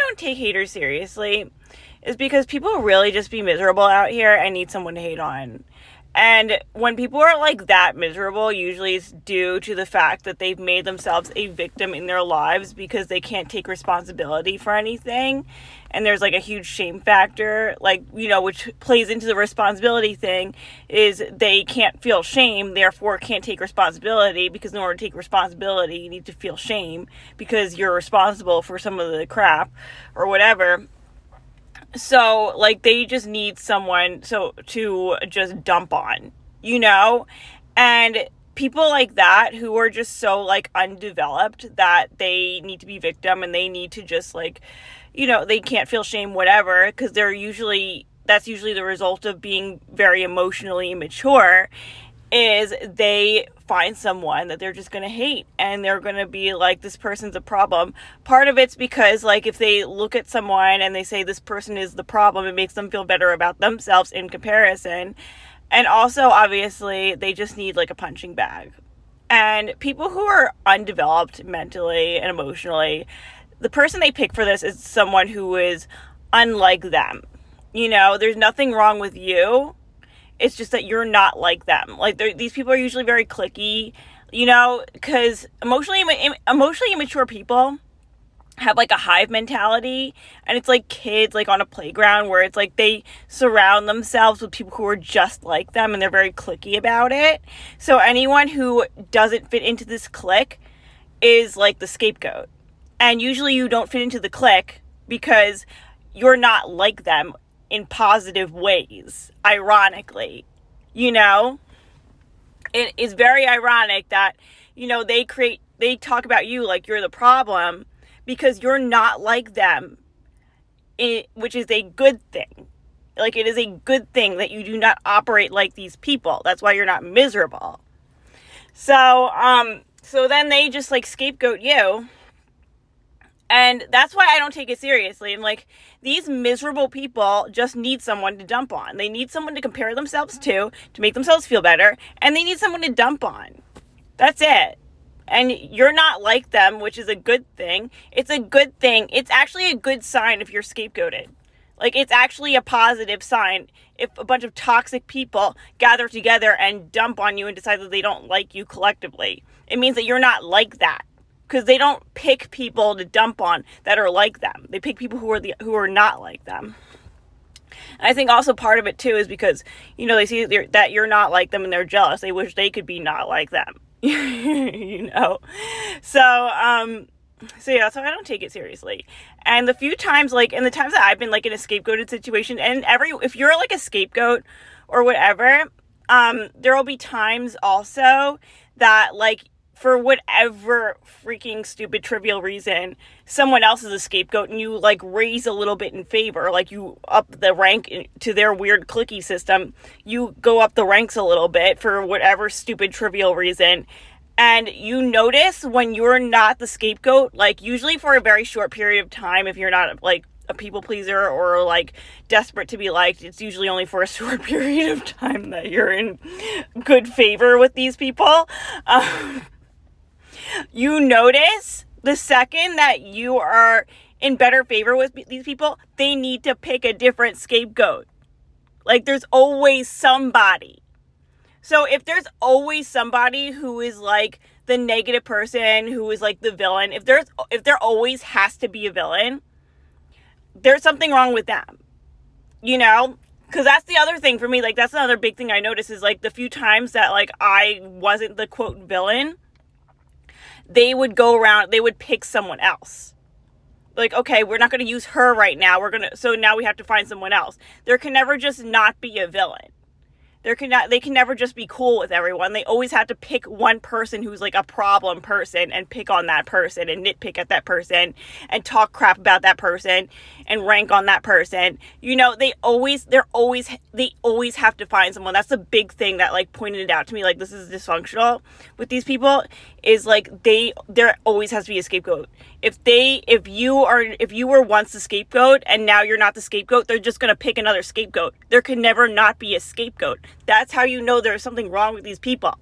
don't take haters seriously is because people really just be miserable out here and need someone to hate on. And when people are like that miserable, usually it's due to the fact that they've made themselves a victim in their lives because they can't take responsibility for anything. And there's like a huge shame factor, like, which plays into the responsibility thing, is they can't feel shame, therefore can't take responsibility, because in order to take responsibility, you need to feel shame because you're responsible for some of the crap or whatever. So, like, they just need someone to just dump on, And people like that who are just so, like, undeveloped that they need to be victim and they need to just, like, they can't feel shame, whatever, because that's usually the result of being very emotionally immature, is they find someone that they're just going to hate and they're going to be like, this person's a problem. Part of it's because, like, if they look at someone and they say this person is the problem, it makes them feel better about themselves in comparison. And also, obviously, they just need like a punching bag. And people who are undeveloped mentally and emotionally, the person they pick for this is someone who is unlike them. There's nothing wrong with you. It's just that you're not like them. Like, these people are usually very cliquey, because emotionally immature people have like a hive mentality, and it's like kids like on a playground where it's like they surround themselves with people who are just like them and they're very cliquey about it. So anyone who doesn't fit into this clique is like the scapegoat. And usually you don't fit into the clique because you're not like them in positive ways, ironically. It is very ironic that, they talk about you like you're the problem because you're not like them, which is a good thing. Like, it is a good thing that you do not operate like these people. That's why you're not miserable. So then they just like scapegoat you. And that's why I don't take it seriously. And like, these miserable people just need someone to dump on. They need someone to compare themselves to make themselves feel better. And they need someone to dump on. That's it. And you're not like them, which is a good thing. It's a good thing. It's actually a good sign if you're scapegoated. Like, it's actually a positive sign if a bunch of toxic people gather together and dump on you and decide that they don't like you collectively. It means that you're not like that. Because they don't pick people to dump on that are like them. They pick people who are not like them. And I think also part of it too is because, they see that you're not like them and they're jealous. They wish they could be not like them. So yeah, so I don't take it seriously. And the few times, like, in the times that I've been like in a scapegoated situation, and if you're like a scapegoat or whatever, there will be times also that, like, for whatever freaking stupid trivial reason, someone else is a scapegoat and you like raise a little bit in favor, like you up the rank to their weird cliquey system. You go up the ranks a little bit for whatever stupid trivial reason. And you notice when you're not the scapegoat, like usually for a very short period of time, if you're not like a people pleaser or like desperate to be liked, it's usually only for a short period of time that you're in good favor with these people. You notice the second that you are in better favor with these people, they need to pick a different scapegoat. Like, there's always somebody. So if there's always somebody who is like the negative person, who is like the villain, if there always has to be a villain, there's something wrong with them. Because that's the other thing for me. Like, that's another big thing I notice is like the few times that like I wasn't the quote villain, they would go around, they would pick someone else. Like, okay, we're not going to use her right now. So now we have to find someone else. There can never just not be a villain. They can never just be cool with everyone. They always have to pick one person who's like a problem person and pick on that person and nitpick at that person and talk crap about that person and rank on that person. They always have to find someone. That's the big thing that like pointed it out to me. Like, this is dysfunctional with these people, is like there always has to be a scapegoat. If you were once the scapegoat and now you're not the scapegoat, they're just going to pick another scapegoat. There can never not be a scapegoat. That's how you know there's something wrong with these people.